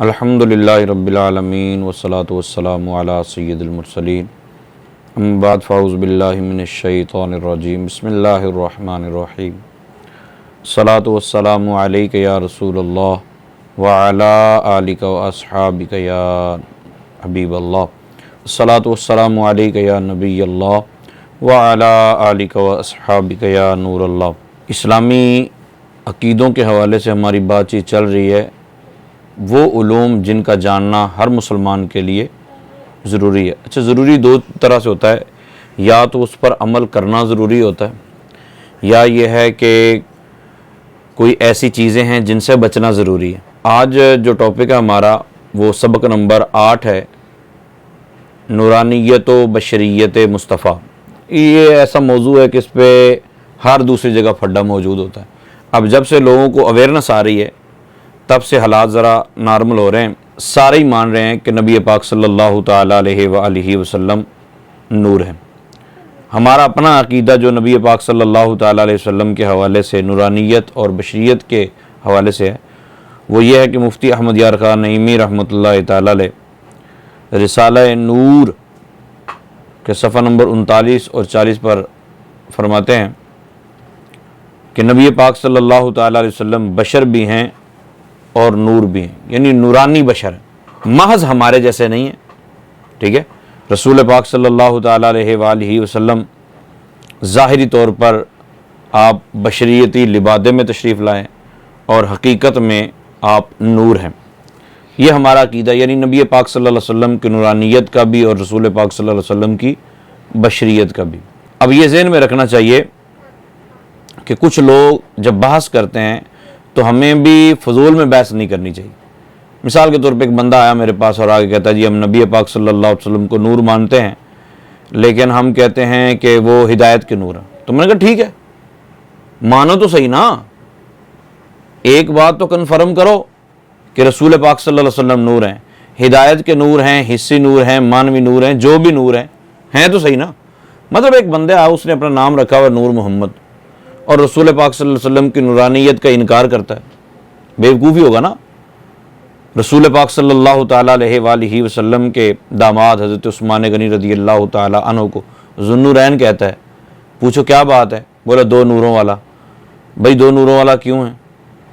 الحمدللہ رب العالمین والصلاة والسلام علی سید المرسلین اما بعد فاعوذ باللہ من الشیطان الرجیم بسم اللہ الرحمن الرحیم الصلاة والسلام علیک یا رسول اللہ وعلی آلک واصحابک یا حبیب اللہ الصلاة والسلام علیک یا نبی اللہ وعلی آلک واصحابک یا نور اللہ۔ اسلامی عقیدوں کے حوالے سے ہماری بات چیت چل رہی ہے، وہ علوم جن کا جاننا ہر مسلمان کے لیے ضروری ہے۔ اچھا، ضروری دو طرح سے ہوتا ہے، یا تو اس پر عمل کرنا ضروری ہوتا ہے، یا یہ ہے کہ کوئی ایسی چیزیں ہیں جن سے بچنا ضروری ہے۔ آج جو ٹاپک ہے ہمارا وہ سبق نمبر 8 ہے، نورانیت و بشریت مصطفیٰ۔ یہ ایسا موضوع ہے کہ اس پہ ہر دوسری جگہ پھڈا موجود ہوتا ہے۔ اب جب سے لوگوں کو اویئرنس آ رہی ہے تب سے حالات ذرا نارمل ہو رہے ہیں، سارے ہی مان رہے ہیں کہ نبی پاک صلی اللہ تعالیٰ علیہ وآلہ وسلم نور ہیں۔ ہمارا اپنا عقیدہ جو نبی پاک صلی اللہ تعالیٰ علیہ وسلم کے حوالے سے نورانیت اور بشریت کے حوالے سے ہے، وہ یہ ہے کہ مفتی احمد یار خان نعیمی رحمۃ اللہ تعالیٰ علیہ رسالہ نور کے صفحہ نمبر 39 اور 40 پر فرماتے ہیں کہ نبی پاک صلی اللہ تعالیٰ علیہ وسلم بشر بھی ہیں اور نور بھی ہیں، یعنی نورانی بشر ہیں، محض ہمارے جیسے نہیں ہیں۔ ٹھیک ہے، رسول پاک صلی اللہ تعالیٰ علیہ وآلہ وسلم ظاہری طور پر آپ بشریتی لبادے میں تشریف لائیں اور حقیقت میں آپ نور ہیں۔ یہ ہمارا عقیدہ، یعنی نبی پاک صلی اللہ علیہ وسلم کی نورانیت کا بھی اور رسول پاک صلی اللہ علیہ وسلم کی بشریت کا بھی۔ اب یہ ذہن میں رکھنا چاہیے کہ کچھ لوگ جب بحث کرتے ہیں تو ہمیں بھی فضول میں بحث نہیں کرنی چاہیے۔ مثال کے طور پہ ایک بندہ آیا میرے پاس اور آگے کہتا ہے جی ہم نبی پاک صلی اللہ علیہ وسلم کو نور مانتے ہیں، لیکن ہم کہتے ہیں کہ وہ ہدایت کے نور ہیں۔ تو میں نے کہا ٹھیک ہے، مانو تو صحیح نا، ایک بات تو کنفرم کرو کہ رسول پاک صلی اللہ علیہ وسلم نور ہیں، ہدایت کے نور ہیں، حصی نور ہیں، مانوی نور ہیں، جو بھی نور ہیں تو صحیح نا۔ مطلب ایک بندہ آیا، اس نے اپنا نام رکھا ہوا نور محمد، اور رسول پاک صلی اللہ علیہ وسلم کی نورانیت کا انکار کرتا ہے، بیوقوفی ہوگا نا۔ رسول پاک صلی اللہ تعالیٰ علیہ وآلہ وسلم کے داماد حضرت عثمان غنی رضی اللہ تعالیٰ عنہ کو ذو النورین کہتا ہے۔ پوچھو کیا بات ہے؟ بولا دو نوروں والا۔ بھائی دو نوروں والا کیوں ہے؟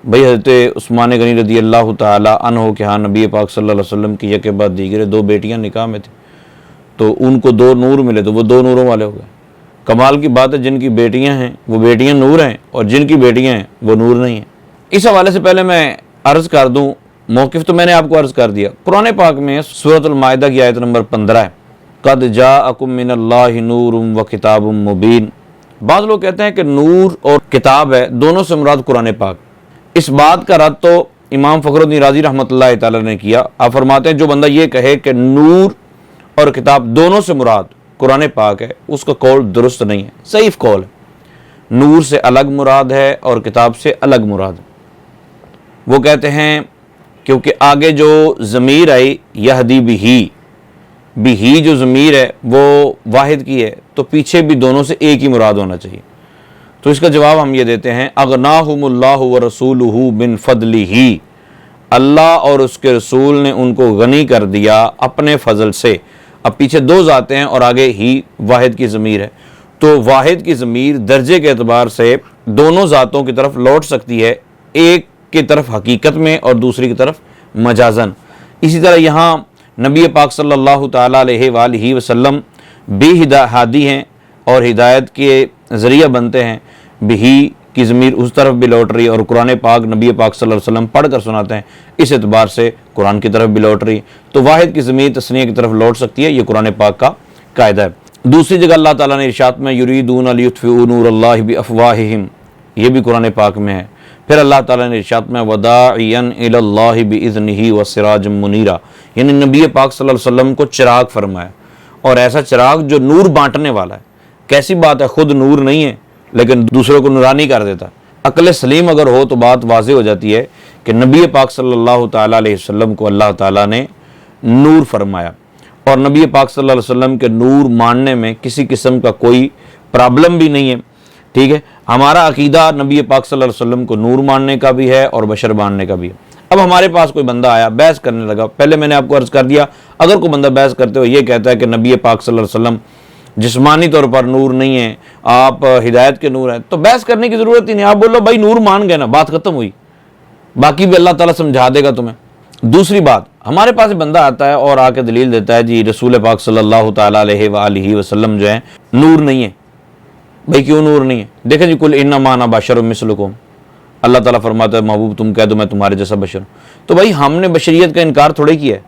بھائی حضرت عثمان غنی رضی اللہ تعالیٰ عنہ کے ہاں نبی پاک صلی اللہ علیہ وسلم کی یکے بعد دیگرے دو بیٹیاں نکاح میں تھیں، تو ان کو دو نور ملے تو وہ دو نوروں والے ہو گئے۔ کمال کی بات ہے، جن کی بیٹیاں ہیں وہ بیٹیاں نور ہیں، اور جن کی بیٹیاں ہیں وہ نور نہیں ہیں۔ اس حوالے سے پہلے میں عرض کر دوں، موقف تو میں نے آپ کو عرض کر دیا۔ قرآن پاک میں سورۃ المائدہ کی آیت نمبر 15 ہے، قد جاءکم من اللہ نور و کتاب مبین۔ بعض لوگ کہتے ہیں کہ نور اور کتاب ہے، دونوں سے مراد قرآن پاک۔ اس بات کا رد تو امام فخر الدین رازی رحمۃ اللہ تعالی نے کیا۔ آپ فرماتے ہیں جو بندہ یہ کہے کہ نور اور کتاب دونوں سے مراد قرآن پاک ہے، اس کا قول درست نہیں ہے، ضعیف قول ہے۔ نور سے الگ مراد ہے اور کتاب سے الگ مراد ہے۔ وہ کہتے ہیں کیونکہ آگے جو ضمیر آئی یہدی بہی جو ضمیر ہے وہ واحد کی ہے، تو پیچھے بھی دونوں سے ایک ہی مراد ہونا چاہیے۔ تو اس کا جواب ہم یہ دیتے ہیں، اغناہم اللہ ورسولہ من فضلہ، اللہ اور اس کے رسول نے ان کو غنی کر دیا اپنے فضل سے۔ اب پیچھے دو ذاتیں ہیں اور آگے ہی واحد کی ضمیر ہے، تو واحد کی ضمیر درجے کے اعتبار سے دونوں ذاتوں کی طرف لوٹ سکتی ہے، ایک کی طرف حقیقت میں اور دوسری کی طرف مجازن۔ اسی طرح یہاں نبی پاک صلی اللہ تعالیٰ علیہ وآلہ وسلم بھی ہادی ہیں اور ہدایت کے ذریعہ بنتے ہیں، بہی کی ضمیر اس طرف بھی لوٹ رہی ہے، اور قرآن پاک نبی پاک صلی اللہ علیہ وسلم پڑھ کر سناتے ہیں، اس اعتبار سے قرآن کی طرف بھی لوٹ رہی ہے، تو واحد کی ضمیر تثنیہ کی طرف لوٹ سکتی ہے۔ یہ قرآن پاک کا قاعدہ ہے۔ دوسری جگہ اللہ تعالیٰ نے ارشاد میں یریدون لیطفئوا نور اللہ بافواہہم، یہ بھی قرآن پاک میں ہے۔ پھر اللہ تعالیٰ نے ارشاد میں وداعیا الی اللہ باذنہ وسراجا منیرا، یعنی نبی پاک صلی اللہ علیہ وسلم کو چراغ فرمایا، اور ایسا چراغ جو نور بانٹنے والا ہے۔ کیسی بات ہے، خود نور نہیں ہے لیکن دوسروں کو نورانی کر دیتا ہے۔ عقل سلیم اگر ہو تو بات واضح ہو جاتی ہے کہ نبی پاک صلی اللہ تعالیٰ علیہ وسلم کو اللہ تعالیٰ نے نور فرمایا، اور نبی پاک صلی اللہ علیہ وسلم کے نور ماننے میں کسی قسم کا کوئی پرابلم بھی نہیں ہے۔ ٹھیک ہے، ہمارا عقیدہ نبی پاک صلی اللہ علیہ وسلم کو نور ماننے کا بھی ہے اور بشر ماننے کا بھی ہے۔ اب ہمارے پاس کوئی بندہ آیا بحث کرنے لگا، پہلے میں نے آپ کو عرض کر دیا اگر کوئی بندہ بحث کرتے ہوئے یہ کہتا ہے کہ نبی پاک صلی اللہ علیہ وسلم جسمانی طور پر نور نہیں ہے، آپ ہدایت کے نور ہیں، تو بحث کرنے کی ضرورت ہی نہیں، آپ بولو بھائی نور مان گئے نا، بات ختم ہوئی، باقی بھی اللہ تعالیٰ سمجھا دے گا تمہیں۔ دوسری بات، ہمارے پاس بندہ آتا ہے اور آ کے دلیل دیتا ہے جی رسول پاک صلی اللہ تعالیٰ علیہ وآلہ وسلم جو ہے نور نہیں ہے۔ بھائی کیوں نور نہیں ہے؟ دیکھیں جی کل انما انا بشر مثلکم، اللہ تعالیٰ فرماتا ہے محبوب تم کہہ دو میں تمہارے جیسا بشر ہوں۔ تو بھائی ہم نے بشریت کا انکار تھوڑے کیا ہے،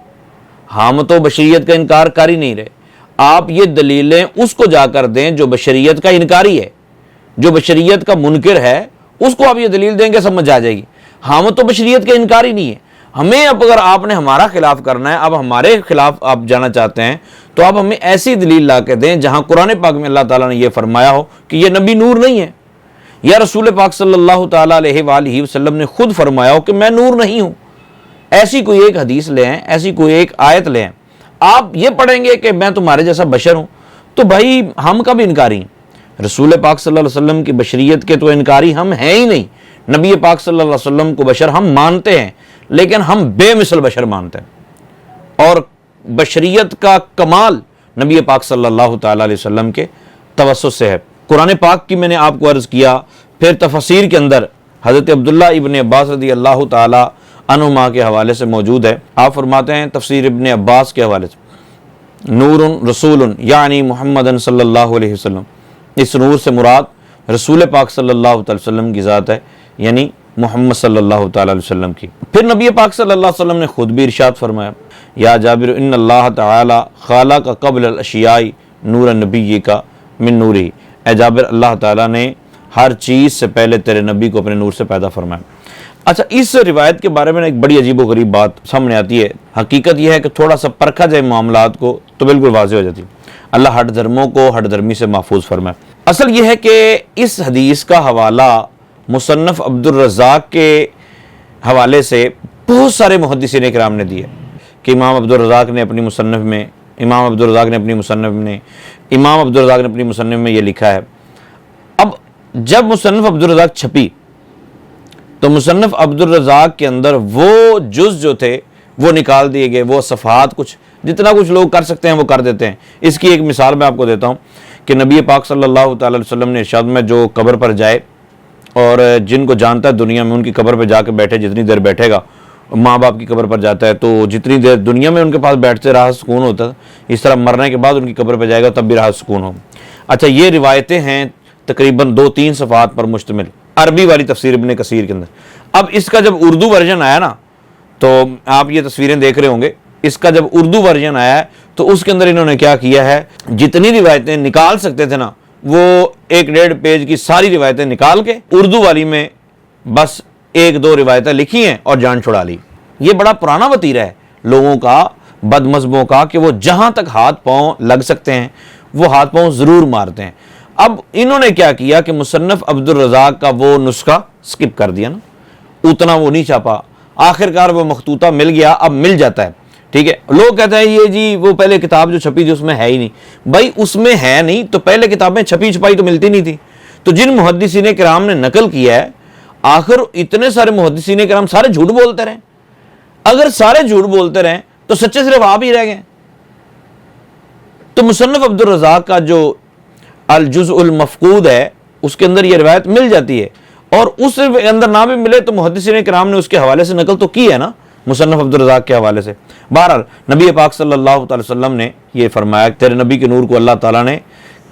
ہم تو بشریت کا انکار کر ہی نہیں رہے۔ آپ یہ دلیلیں اس کو جا کر دیں جو بشریت کا انکاری ہے، جو بشریت کا منکر ہے، اس کو آپ یہ دلیل دیں گے سمجھ آ جائے گی۔ ہم تو بشریت کا انکاری نہیں ہے، ہمیں اب اگر آپ نے ہمارا خلاف کرنا ہے، اب ہمارے خلاف آپ جانا چاہتے ہیں تو آپ ہمیں ایسی دلیل لا کے دیں جہاں قرآن پاک میں اللہ تعالیٰ نے یہ فرمایا ہو کہ یہ نبی نور نہیں ہے، یا رسول پاک صلی اللہ تعالیٰ علیہ وآلہ وسلم نے خود فرمایا ہو کہ میں نور نہیں ہوں۔ ایسی کوئی ایک حدیث لے آئیں، ایسی کوئی ایک آیت لے آئیں، آپ یہ پڑھیں گے کہ میں تمہارے جیسا بشر ہوں، تو بھائی ہم کب انکاری ہیں؟ رسول پاک صلی اللہ علیہ وسلم کی بشریت کے تو انکاری ہم ہیں ہی نہیں۔ نبی پاک صلی اللہ علیہ وسلم کو بشر ہم مانتے ہیں، لیکن ہم بے مثل بشر مانتے ہیں، اور بشریت کا کمال نبی پاک صلی اللہ تعالیٰ علیہ وسلم کے توسط سے ہے۔ قرآن پاک کی میں نے آپ کو عرض کیا، پھر تفسیر کے اندر حضرت عبداللہ ابن عباس رضی اللہ تعالیٰ عنہما کے حوالے سے موجود ہے۔ آپ فرماتے ہیں تفسیر ابن عباس کے حوالے سے، نور رسول یعنی محمد صلی اللہ علیہ وسلم، اس نور سے مراد رسول پاک صلی اللہ تعالی وسلم کی ذات ہے، یعنی محمد صلی اللہ تعالی علیہ وسلم کی۔ پھر نبی پاک صلی اللہ علیہ وسلم نے خود بھی ارشاد فرمایا، یا جابر ان اللہ تعالی خالق قبل الاشیاء نور نبی کا من نوری، اے جابر اللہ تعالیٰ نے ہر چیز سے پہلے تیرے نبی کو اپنے نور سے پیدا فرمایا۔ اچھا، اس روایت کے بارے میں ایک بڑی عجیب و غریب بات سامنے آتی ہے۔ حقیقت یہ ہے کہ تھوڑا سا پرکھا جائے معاملات کو تو بالکل واضح ہو جاتی ہے۔ اللہ ہٹ دھرموں کو ہٹ دھرمی سے محفوظ فرمائے۔ اصل یہ ہے کہ اس حدیث کا حوالہ مصنف عبد الرزاق کے حوالے سے بہت سارے محدثین اکرام نے دیا کہ امام عبد الرزاق نے اپنی مصنف میں یہ لکھا ہے۔ اب جب مصنف عبد الرزاق چھپی تو مصنف عبد الرزاق کے اندر وہ جز جو تھے وہ نکال دیے گئے، وہ صفحات کچھ جتنا کچھ لوگ کر سکتے ہیں وہ کر دیتے ہیں۔ اس کی ایک مثال میں آپ کو دیتا ہوں کہ نبی پاک صلی اللہ تعالی علیہ وسلم نے ارشاد میں جو قبر پر جائے اور جن کو جانتا ہے دنیا میں ان کی قبر پہ جا کے بیٹھے، جتنی دیر بیٹھے گا، ماں باپ کی قبر پر جاتا ہے تو جتنی دیر دنیا میں ان کے پاس بیٹھتے راحت سکون ہوتا ہے، اس طرح مرنے کے بعد ان کی قبر پہ جائے گا تب بھی راحت سکون ہو۔ اچھا، یہ روایتیں ہیں تقریباً 2-3 صفحات پر مشتمل، عربی والی تفسیر ابن کثیر کے اندر۔ اب اس کا جب اردو ورژن آیا نا، تو آپ یہ تصویریں دیکھ رہے ہوں گے، اس کا جب اردو ورژن آیا ہے تو اس کے اندر انہوں نے کیا کیا ہے، جتنی روایتیں نکال سکتے تھے نا، وہ 1.5 پیج کی ساری روایتیں نکال کے اردو والی میں بس 1-2 روایتیں لکھی ہیں اور جان چھڑا لی۔ یہ بڑا پرانا وتیرہ ہے لوگوں کا، بد مذہبوں کا، کہ وہ جہاں تک ہاتھ پاؤں لگ سکتے ہیں وہ ہاتھ پاؤں ضرور مارتے ہیں۔ اب انہوں نے کیا کیا کہ مصنف عبد الرزاق کا وہ نسخہ سکپ کر دیا نا، اتنا وہ نہیں چھاپا، آخرکار وہ مخطوطہ مل گیا، اب مل جاتا ہے، ٹھیک ہے۔ لوگ کہتے ہیں یہ جی وہ پہلے کتاب جو چھپی تھی اس میں ہے ہی نہیں۔ بھائی اس میں ہے نہیں تو پہلے کتابیں چھپی چھپائی تو ملتی نہیں تھی۔ تو جن محدثین کرام نے نقل کیا ہے، آخر اتنے سارے محدثین کرام سارے جھوٹ بولتے رہے، اگر سارے جھوٹ بولتے رہے تو سچے صرف آپ ہی رہ گئے۔ تو مصنف عبد الرزاق کا جو الجزء المفقود ہے اس کے اندر یہ روایت مل جاتی ہے، اور اس اندر نہ بھی ملے تو محدثین کرام نے اس کے حوالے سے نقل تو کی ہے نا، مصنف عبد الرزاق کے حوالے سے۔ بہرحال نبی پاک صلی اللہ تعالی وسلم نے یہ فرمایا کہ تیرے نبی کے نور کو اللہ تعالیٰ نے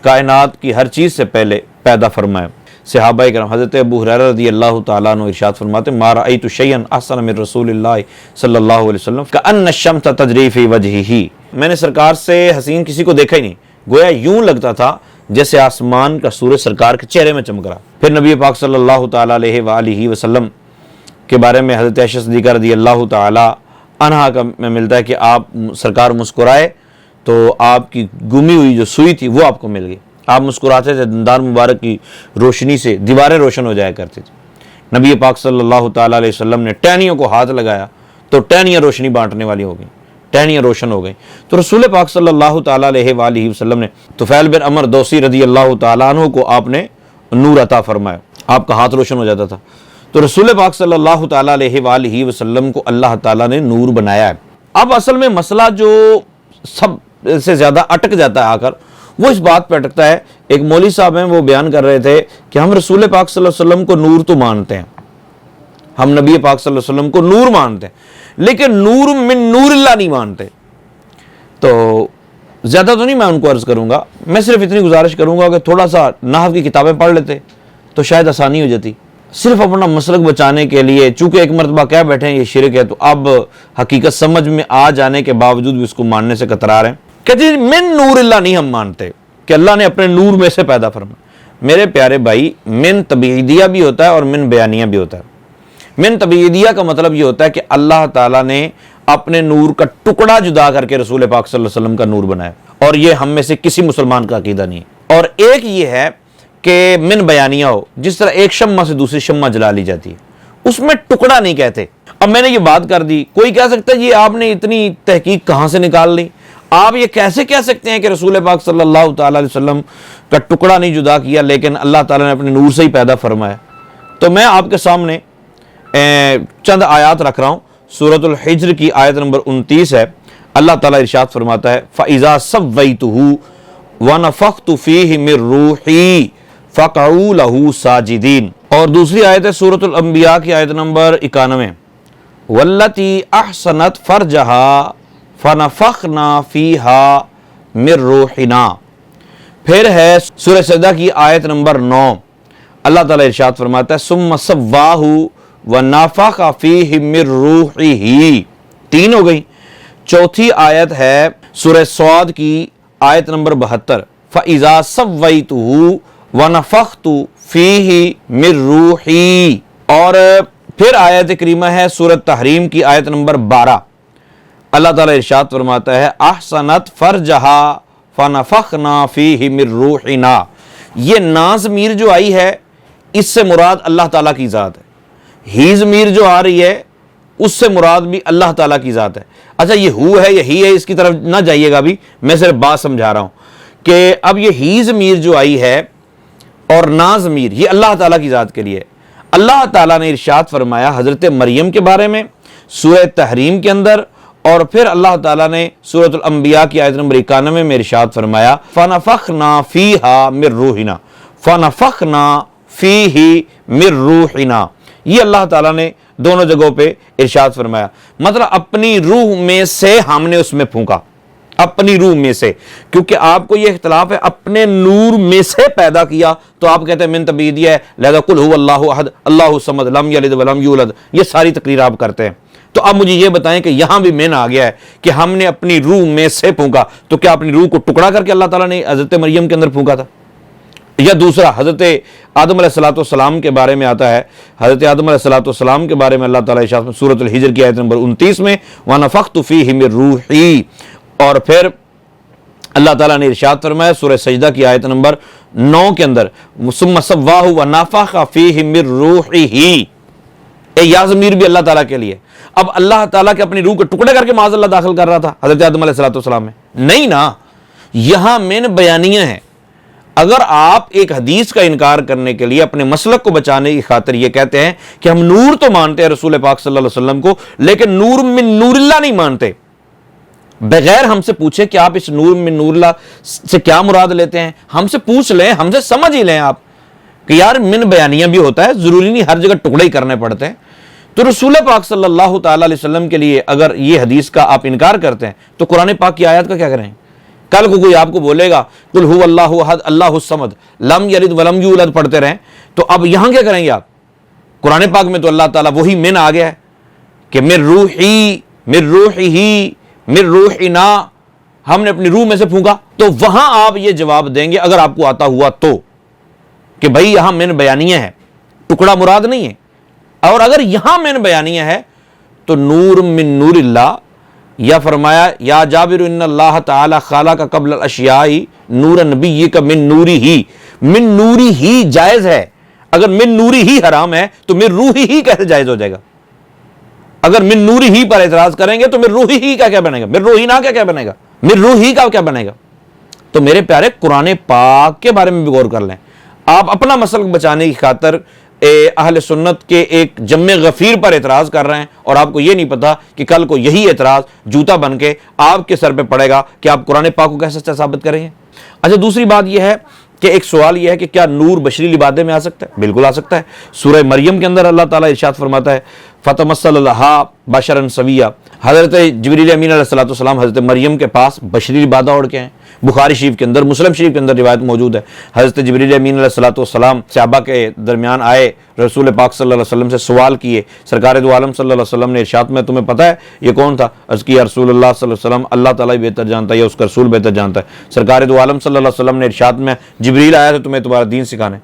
کائنات کی ہر چیز سے پہلے پیدا فرمایا۔ صحابہ کرام، حضرت ابو ہریرہ رضی اللہ تعالیٰ عنہ ارشاد فرماتے ما رأیت شیئا احسن من رسول اللہ صلی اللہ علیہ وسلم کأن الشمس تجری فی وجہہ، میں نے سرکار سے حسین کسی کو دیکھا ہی نہیں، گویا یوں لگتا تھا جیسے آسمان کا سورج سرکار کے چہرے میں چمک رہا۔ پھر نبی پاک صلی اللہ تعالیٰ علیہ وآلہ وسلم کے بارے میں حضرت عائشہ صدیقہ رضی اللہ تعالیٰ عنہا کا میں ملتا ہے کہ آپ سرکار مسکرائے تو آپ کی گمی ہوئی جو سوئی تھی وہ آپ کو مل گئی، آپ مسکراتے تھے، دندان مبارک کی روشنی سے دیواریں روشن ہو جایا کرتی تھی۔ نبی پاک صلی اللہ تعالیٰ علیہ وسلم نے ٹہنیوں کو ہاتھ لگایا تو ٹہنیاں روشنی بانٹنے والی ہو گئیں، ٹہنیاں روشن ہو گئیں۔ تو رسول پاک صلی اللہ تعالیٰ علیہ وآلہ وسلم نے طفیل بن عمر دوسی رضی اللہ تعالیٰ عنہ کو آپ نے نور عطا فرمایا، آپ کا ہاتھ روشن ہو جاتا تھا۔ تو تو رسول پاک صلی اللہ تعالیٰ علیہ وآلہ وسلم کو اللہ تعالیٰ نے نور بنایا ہے۔ اب اصل میں مسئلہ جو سب سے زیادہ اٹک جاتا ہے آ کر، وہ اس بات پہ اٹکتا ہے، ایک مولوی صاحب ہیں وہ بیان کر رہے تھے کہ ہم رسول پاک صلی اللہ علیہ وسلم کو نور تو مانتے ہیں، ہم نبی پاک صلی اللہ علیہ وسلم کو نور مانتے ہیں، لیکن نور من نور اللہ نہیں مانتے۔ تو زیادہ تو نہیں میں ان کو عرض کروں گا، میں صرف اتنی گزارش کروں گا کہ تھوڑا سا نحو کی کتابیں پڑھ لیتے تو شاید آسانی ہو جاتی۔ صرف اپنا مسلک بچانے کے لیے، چونکہ ایک مرتبہ کہہ بیٹھے ہیں یہ شرک ہے، تو اب حقیقت سمجھ میں آ جانے کے باوجود بھی اس کو ماننے سے کترا رہے ہیں۔ کہتے ہیں من نور اللہ نہیں ہم مانتے کہ اللہ نے اپنے نور میں سے پیدا فرمایا۔ میرے پیارے بھائی، من تبعیدیہ بھی ہوتا ہے اور من بیانیہ بھی ہوتا ہے۔ من تبعیدیہ کا مطلب یہ ہوتا ہے کہ اللہ تعالیٰ نے اپنے نور کا ٹکڑا جدا کر کے رسول پاک صلی اللہ علیہ وسلم کا نور بنایا، اور یہ ہم میں سے کسی مسلمان کا عقیدہ نہیں ہے۔ اور ایک یہ ہے کہ من بیانیہ ہو، جس طرح ایک شمع سے دوسری شمع جلا لی جاتی ہے، اس میں ٹکڑا نہیں کہتے۔ اب میں نے یہ بات کر دی، کوئی کہہ سکتا ہے یہ آپ نے اتنی تحقیق کہاں سے نکال لی؟ آپ یہ کیسے کہہ سکتے ہیں کہ رسول پاک صلی اللہ تعالیٰ علیہ وسلم کا ٹکڑا نہیں جدا کیا لیکن اللہ تعالیٰ نے اپنے نور سے ہی پیدا فرمایا؟ تو میں آپ کے سامنے چند آیات رکھ رہا ہوں۔ سورۃ الحجر کی آیت نمبر 29 ہے۔ اللہ تعالیٰ ارشاد فرماتا ہے فَإِذَا سَوَّيْتُهُ وَنَفَخْتُ فِيهِ مِن رُوحِي فَقَعُوا لَهُ سَاجِدِينَ۔ اور دوسری آیت ہے سورۃ الانبیاء کی آیت نمبر 91، وَالَّتِي أَحْصَنَتْ فَرْجَهَا فَنَفَخْنَا فِيهَا مِن رُوحِنَا۔ پھر ہے سورہ سجدہ کی آیت نمبر 9، اللہ تعالیٰ ارشاد فرماتا ہے ثُمَّ سَوَّاهُ وَنَفَخَ فِيهِ مِن رُوحِهِ۔ 3 ہو گئی۔ چوتھی آیت ہے سورہ صاد کی آیت نمبر 72، فَإِذَا سَوَّيْتُهُ وَنَفَخْتُ فِيهِ مِن رُوحِي۔ اور پھر آیت کریمہ ہے سورۃ تحریم کی آیت نمبر 12، اللہ تعالیٰ ارشاد فرماتا ہے احسنت فرجها فنفخنا فیہ من روحنا۔ یہ نا ضمیر جو آئی ہے اس سے مراد اللہ تعالیٰ کی ذات ہے، ہی ضمیر جو آ رہی ہے اس سے مراد بھی اللہ تعالیٰ کی ذات ہے۔ اچھا یہ ہو ہے یا ہی ہے، اس کی طرف نہ جائیے گا، بھی میں صرف بات سمجھا رہا ہوں کہ اب یہ ہی ضمیر جو آئی ہے اور نا ضمیر یہ اللہ تعالیٰ کی ذات کے لیے۔ اللہ تعالیٰ نے ارشاد فرمایا حضرت مریم کے بارے میں سورہ تحریم کے اندر، اور پھر اللہ تعالیٰ نے سورۃ الانبیاء کی آیت نمبر 91 میں ارشاد فرمایا فَنَفَخْنَا فِيهَا مِن رُوحِنَا فَنَفَخْنَا فِيهِ مِن رُوحِنَا۔ یہ اللہ تعالیٰ نے دونوں جگہوں پہ ارشاد فرمایا، مطلب اپنی روح میں سے ہم نے اس میں پھونکا، اپنی روح میں سے، کیونکہ آپ کو یہ اختلاف ہے اپنے نور میں سے پیدا کیا، تو آپ کہتے ہیں من تبعیدیہ ہے، لہذا قل هو اللہ احد اللہ الصمد لم یلد ولم یولد، یہ ساری تقریر آپ کرتے ہیں۔ تو اب مجھے یہ بتائیں کہ یہاں بھی من آ گیا ہے کہ ہم نے اپنی روح میں سے پھونکا، تو کیا اپنی روح کو ٹکڑا کر کے اللہ تعالیٰ نے حضرت مریم کے اندر پھونکا تھا؟ یا دوسرا حضرت آدم علیہ السلام کے بارے میں آتا ہے، حضرت آدم علیہ السلام کے بارے میں اللہ تعالیٰ ارشاد سورۃ الحجر کی آیت نمبر 29 میں وَنَفَخْتُ فِيهِ مِن رُوحِي، اور پھر اللہ تعالیٰ نے ارشاد فرمایا سورہ سجدہ کی آیت نمبر 9 کے اندر ثُمَّ سَوَّاهُ وَنَفَخَ فِيهِ مِن رُوحِهِ۔ یا ضمیر بھی اللہ تعالیٰ کے لیے۔ اب اللہ تعالیٰ کے اپنی روح کو ٹکڑے کر کے معاذ اللہ داخل کر رہا تھا حضرت آدم علیہ السلام میں؟ نہیں نا، یہاں من بیانیہ ہے۔ اگر آپ ایک حدیث کا انکار کرنے کے لیے اپنے مسلک کو بچانے کی خاطر یہ کہتے ہیں کہ ہم نور تو مانتے ہیں رسول پاک صلی اللہ علیہ وسلم کو، لیکن نور من نور اللہ نہیں مانتے، بغیر ہم سے پوچھے کہ آپ اس نور من نور اللہ سے کیا مراد لیتے ہیں، ہم سے پوچھ لیں، ہم سے سمجھ ہی لیں آپ کہ یار من بیانیہ بھی ہوتا ہے، ضروری نہیں ہر جگہ ٹکڑے ہی کرنے پڑتے ہیں۔ تو رسول پاک صلی اللہ تعالیٰ علیہ وسلم کے لیے اگر یہ حدیث کا آپ انکار کرتے ہیں تو قرآن پاک کی آیات کا کیا کریں؟ کل کو کوئی آپ کو بولے گا قل هو اللہ احد اللہ الصمد لم یلد ولم یولد پڑھتے رہیں، تو اب یہاں کیا کریں گے آپ؟ قرآن پاک میں تو اللہ تعالیٰ وہی من آ گیا ہے کہ من روحی من روحی من روحنا، ہم نے اپنی روح میں سے پھونکا، تو وہاں آپ یہ جواب دیں گے اگر آپ کو آتا ہوا تو کہ بھائی یہاں من بیانیہ ہے، ٹکڑا مراد نہیں ہے۔ اور اگر یہاں من بیانیہ ہے تو نور من نور اللہ، یا فرمایا یا جابر ان اللہ تعالی خالق قبل الاشیاء نور نبی کا من نوری ہی جائز ہے۔ اگر من نوری ہی حرام ہے تو من روحی ہی کیسے جائز ہو جائے گا؟ اگر من نوری ہی پر اعتراض کریں گے تو من روحی ہی کا کیا بنے گا؟ من روحی نہ کیا بنے گا؟ من روحی کا کیا بنے گا؟ تو میرے پیارے قرآن پاک کے بارے میں بھی غور کر لیں۔ آپ اپنا مسلک بچانے کی خاطر اہل سنت کے ایک جمع غفیر پر اعتراض کر رہے ہیں اور آپ کو یہ نہیں پتا کہ کل کو یہی اعتراض جوتا بن کے آپ کے سر پہ پڑے گا کہ آپ قرآن پاک کو کیسے ثابت کریں گے۔ اچھا، دوسری بات یہ ہے کہ ایک سوال یہ ہے کہ کیا نور بشری لبادے میں آ سکتا ہے؟ بالکل آ سکتا ہے۔ سورہ مریم کے اندر اللہ تعالیٰ ارشاد فرماتا ہے فَتَمَثَّلَ لَهَا بَشَرًا سَوِيًّا، حضرت جبریل امین علیہ السلام حضرت مریم کے پاس بشری لبادہ اوڑھ کے ہیں۔ بخاری شریف کے اندر، مسلم شریف کے اندر روایت موجود ہے، حضرت جبریل امین علیہ السلام صحابہ کے درمیان آئے، رسول پاک صلی اللہ علیہ وسلم سے سوال کیے، سرکار دو عالم صلی اللہ علیہ وسلم نے ارشاد میں تمہیں پتہ ہے یہ کون تھا؟ عرض کیا رسول اللہ صلی اللہ علیہ وسلم اللہ تعالیٰ ہی بہتر جانتا ہے یا اس کا رسول بہتر جانتا ہے۔ سرکار دو عالم صلی اللہ علیہ وسلم نے ارشاد میں جبریل آیا تھا تمہیں تمہارا دین سکھانے۔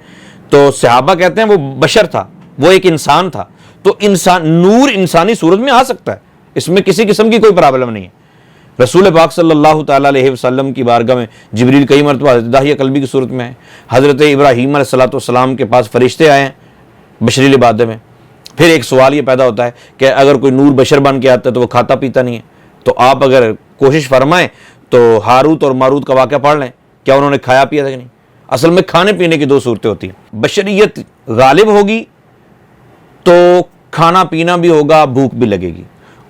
تو صحابہ کہتے ہیں وہ بشر تھا، وہ ایک انسان تھا، تو انسان نور انسانی صورت میں آ سکتا ہے، اس میں کسی قسم کی کوئی پرابلم نہیں ہے۔ رسول پاک صلی اللہ تعالیٰ علیہ وسلم کی بارگاہ میں جبریل کئی مرتبہ حضرت داہیہ قلبی کی صورت میں ہے، حضرت ابراہیم علیہ السلام کے پاس فرشتے آئے ہیں بشری لبادے میں۔ پھر ایک سوال یہ پیدا ہوتا ہے کہ اگر کوئی نور بشر بن کے آتا ہے تو وہ کھاتا پیتا نہیں ہے، تو آپ اگر کوشش فرمائیں تو ہاروت اور ماروت کا واقعہ پڑھ لیں، کیا انہوں نے کھایا پیا تھا کہ نہیں؟ اصل میں کھانے پینے کی دو صورتیں ہوتی ہیں، بشریت غالب ہوگی تو کھانا پینا بھی ہوگا، بھوک بھی لگے گی،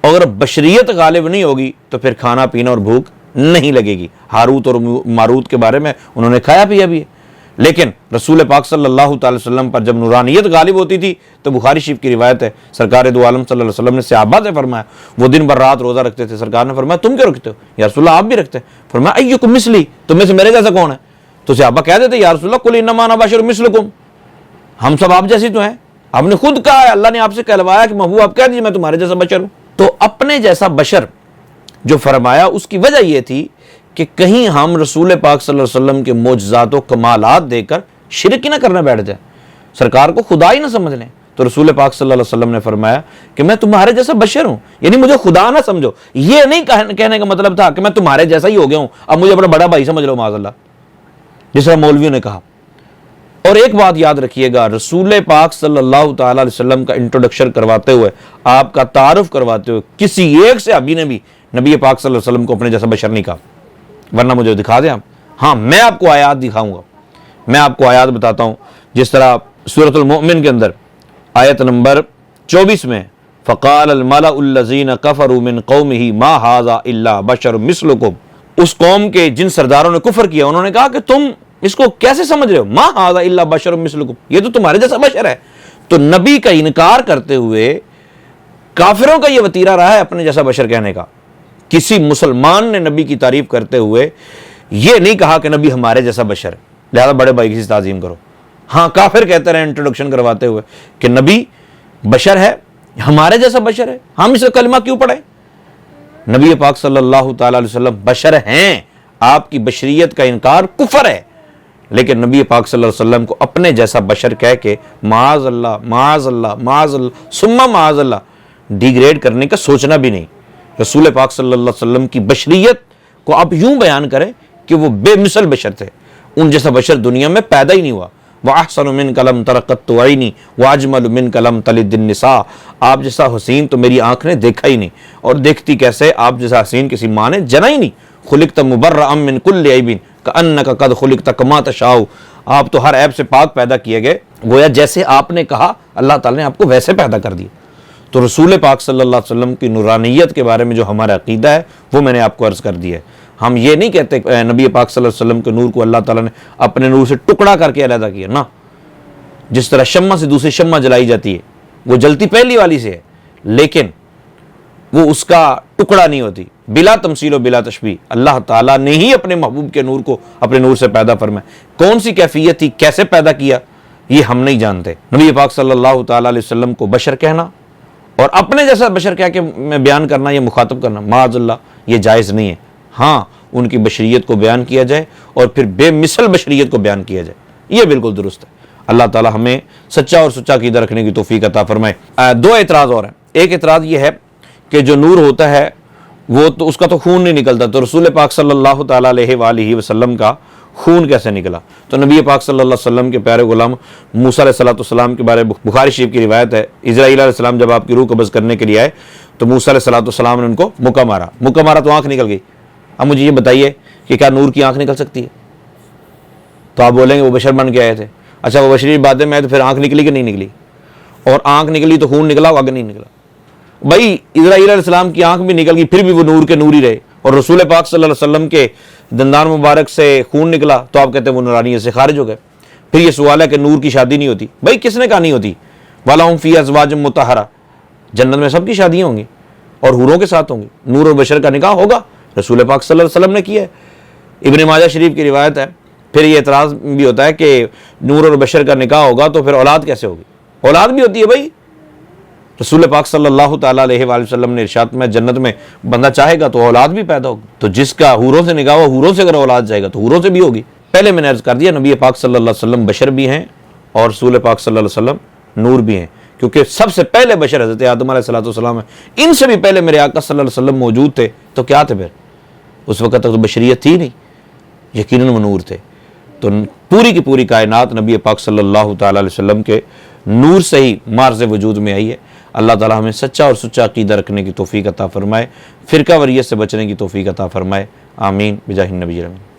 اگر بشریت غالب نہیں ہوگی تو پھر کھانا پینا اور بھوک نہیں لگے گی۔ ہاروت اور ماروت کے بارے میں انہوں نے کھایا پیا بھی ہے، لیکن رسول پاک صلی اللہ تعالی وسلم پر جب نورانیت غالب ہوتی تھی تو بخاری شریف کی روایت ہے، سرکار دو عالم صلی اللہ علیہ وسلم نے صحابہ سے فرمایا، وہ دن بھر رات روزہ رکھتے تھے، سرکار نے فرمایا تم کیوں رکھتے ہو؟ یا رسول اللہ آپ بھی رکھتے ہیں؟ فرمایا ایکم مثلی، تم میں سے میرے جیسا کون ہے؟ تو صحابہ کہہ دیتے یا رسول اللہ قل انما انا بشر مثلکم، ہم سب آپ جیسی تو ہیں، آپ نے خود کہا ہے، اللہ نے آپ سے کہلوایا کہ محبوب آپ کہہ دیجیے میں تمہارے جیسا بشر ہوں۔ تو اپنے جیسا بشر جو فرمایا اس کی وجہ یہ تھی کہ کہیں ہم رسول پاک صلی اللہ علیہ وسلم کے معجزات و کمالات دے کر شرک ہی نہ کرنے بیٹھ جائیں، سرکار کو خدا ہی نہ سمجھ لیں۔ تو رسول پاک صلی اللہ علیہ وسلم نے فرمایا کہ میں تمہارے جیسا بشر ہوں، یعنی مجھے خدا نہ سمجھو۔ یہ نہیں کہنے کا مطلب تھا کہ میں تمہارے جیسا ہی ہو گیا ہوں، اب مجھے اپنا بڑا بھائی سمجھ لو معاذ اللہ، جس طرح مولویوں نے کہا۔ اور ایک بات یاد رکھیے گا، رسول پاک صلی اللہ تعالی علیہ وسلم کا انٹروڈکشن کرواتے ہوئے، آپ کا تعارف کرواتے ہوئے، کسی ایک صحابی نے بھی نبی پاک صلی اللہ علیہ وسلم کو اپنے جیسا بشر نہیں کہا، ورنہ مجھے دکھا دیں آپ۔ ہاں میں آپ کو آیات دکھاؤں گا، میں آپ کو آیات بتاتا ہوں، جس طرح سورۃ المؤمن کے اندر آیت نمبر 24 میں فقال الملأ الذین کفروا من قومہ ما ھذا الا بشر مثلکم، اس قوم کے جن سرداروں نے کفر کیا انہوں نے کہا کہ تم اس کو کیسے سمجھ رہے ہو، ما ھذا الا بشر مثلکم، یہ تو تمہارے جیسا بشر ہے۔ تو نبی کا انکار کرتے ہوئے کافروں کا یہ وتیرہ رہا ہے اپنے جیسا بشر کہنے کا۔ کسی مسلمان نے نبی کی تعریف کرتے ہوئے یہ نہیں کہا کہ نبی ہمارے جیسا بشر ہے، لہذا بڑے بھائی کی تعظیم کرو۔ ہاں کافر کہتے رہے انٹروڈکشن کرواتے ہوئے کہ نبی بشر ہے، ہمارے جیسا بشر ہے، ہم اسے کلمہ کیوں پڑھیں؟ نبی پاک صلی اللہ تعالی علیہ وسلم بشر ہیں، آپ کی بشریت کا انکار کفر ہے، لیکن نبی پاک صلی اللہ علیہ وسلم کو اپنے جیسا بشر کہہ کے معاذ اللہ معاذ اللہ معاذ اللہ ثم معاذ اللہ ڈیگریڈ کرنے کا سوچنا بھی نہیں۔ رسول پاک صلی اللہ علیہ وسلم کی بشریت کو آپ یوں بیان کریں کہ وہ بے مثل بشر تھے، ان جیسا بشر دنیا میں پیدا ہی نہیں ہوا۔ وَأَحْسَنُ مِنْكَ لَمْ تَرَ قَطُّ عَيْنِي وَأَجْمَلُ مِنْكَ لَمْ تَلِدِ النِّسَاءُ، آپ جیسا حسین تو میری آنکھ نے دیکھا ہی نہیں، اور دیکھتی کیسے، آپ جیسا حسین کسی ماں نے جنا ہی نہیں۔ خُلِقْتَ مُبَرَّأً مِنْ كُلِّ عَيْبٍ كَأَنَّكَ قَدْ خُلِقْتَ كَمَا تَشَاءُ، آپ تو ہر عیب سے پاک پیدا کیے گئے، گویا جیسے آپ نے کہا اللہ تعالیٰ نے آپ کو ویسے پیدا کر دیا۔ تو رسول پاک صلی اللہ علیہ وسلم کی نورانیت کے بارے میں جو ہمارا عقیدہ ہے وہ میں نے آپ کو عرض کر دیا ہے۔ ہم یہ نہیں کہتے کہ نبی پاک صلی اللہ علیہ وسلم کے نور کو اللہ تعالیٰ نے اپنے نور سے ٹکڑا کر کے علیحدہ کیا، نہ، جس طرح شمع سے دوسری شمع جلائی جاتی ہے، وہ جلتی پہلی والی سے ہے لیکن وہ اس کا ٹکڑا نہیں ہوتی، بلا تمثیل و بلا تشبیہ۔ اللہ تعالیٰ نے ہی اپنے محبوب کے نور کو اپنے نور سے پیدا فرمایا، کون سی کیفیت تھی، کیسے پیدا کیا، یہ ہم نہیں جانتے۔ نبی پاک صلی اللہ تعالیٰ علیہ وسلم کو بشر کہنا اور اپنے جیسا بشر کہہ کے میں بیان کرنا یا مخاطب کرنا معاذ اللہ یہ جائز نہیں ہے۔ ہاں ان کی بشریت کو بیان کیا جائے اور پھر بے مثل بشریت کو بیان کیا جائے، یہ بالکل درست ہے۔ اللہ تعالیٰ ہمیں سچا اور سچا عقیدہ رکھنے کی توفیق عطا فرمائے۔ دو اعتراض اور ہیں، ایک اعتراض یہ ہے کہ جو نور ہوتا ہے وہ تو اس کا تو خون نہیں نکلتا، تو رسول پاک صلی اللہ تعالیٰ علیہ وآلہ وسلم کا خون کیسے نکلا؟ تو نبی پاک صلی اللہ علیہ وسلم کے پیارے غلام موسیٰ علیہ السلام کے بارے میں بخاری شریف کی روایت ہے، اسرائیل علیہ السلام جب آپ کی روح قبض کرنے کے لیے آئے تو موسیٰ علیہ السلام نے ان کو مکہ مارا تو آنکھ نکل گئی۔ اب مجھے یہ بتائیے کہ کیا نور کی آنکھ نکل سکتی ہے؟ تو آپ بولیں گے وہ بشر بن کے آئے تھے۔ اچھا وہ بشری باتیں میں تو پھر آنکھ نکلی کہ نہیں نکلی؟ اور آنکھ نکلی تو خون نکلا ہوگا کہ نہیں نکلا؟ بھائی اسرائیل علیہ السلام کی آنکھ بھی نکل گئی پھر بھی وہ نور کے نور ہی رہے، اور رسول پاک صلی اللہ علیہ وسلم کے دندان مبارک سے خون نکلا تو آپ کہتے ہیں وہ نورانیت سے خارج ہو گئے۔ پھر یہ سوال ہے کہ نور کی شادی نہیں ہوتی، بھائی کس نے کہا نہیں ہوتی؟ وَلَهُمْ فِيهَا أَزْوَاجٌ مُطَهَّرَةٌ، جنت میں سب کی شادیاں ہوں گی اور حوروں کے ساتھ ہوں گی، نور اور بشر کا نکاح ہوگا، رسول پاک صلی اللہ علیہ وسلم نے کیا ہے۔ ابن ماجہ شریف کی روایت ہے۔ پھر یہ اعتراض بھی ہوتا ہے کہ نور اور بشر کا نکاح ہوگا تو پھر اولاد کیسے ہوگی؟ اولاد بھی ہوتی ہے بھائی، رسول پاک صلی اللہ تعالیٰ علیہ وآلہ وسلم نے ارشاد میں جنت میں بندہ چاہے گا تو اولاد بھی پیدا ہوگی، تو جس کا حوروں سے نکاح ہو حوروں سے اگر اولاد جائے گا تو حوروں سے بھی ہوگی۔ پہلے میں نے عرض کر دیا نبی پاک صلی اللہ علیہ وسلم بشر بھی ہیں اور رسول پاک صلی اللہ علیہ وسلم نور بھی ہیں، کیونکہ سب سے پہلے بشر حضرت آدم علیہ السلام ہیں، ان سے بھی پہلے میرے آقا صلی اللہ علیہ وسلم موجود تھے، تو کیا تھے پھر؟ اس وقت تک تو بشریت تھی نہیں، یقیناً وہ نور تھے۔ تو پوری کی پوری کائنات نبی پاک صلی اللہ تعالیٰ علیہ وسلم کے نور سے ہی مارز وجود میں آئی ہے۔ اللہ تعالیٰ ہمیں سچا اور سچا عقیدہ رکھنے کی توفیق عطا فرمائے، فرقہ وریت سے بچنے کی توفیق عطا فرمائے، آمین بجاہ النبی الامین۔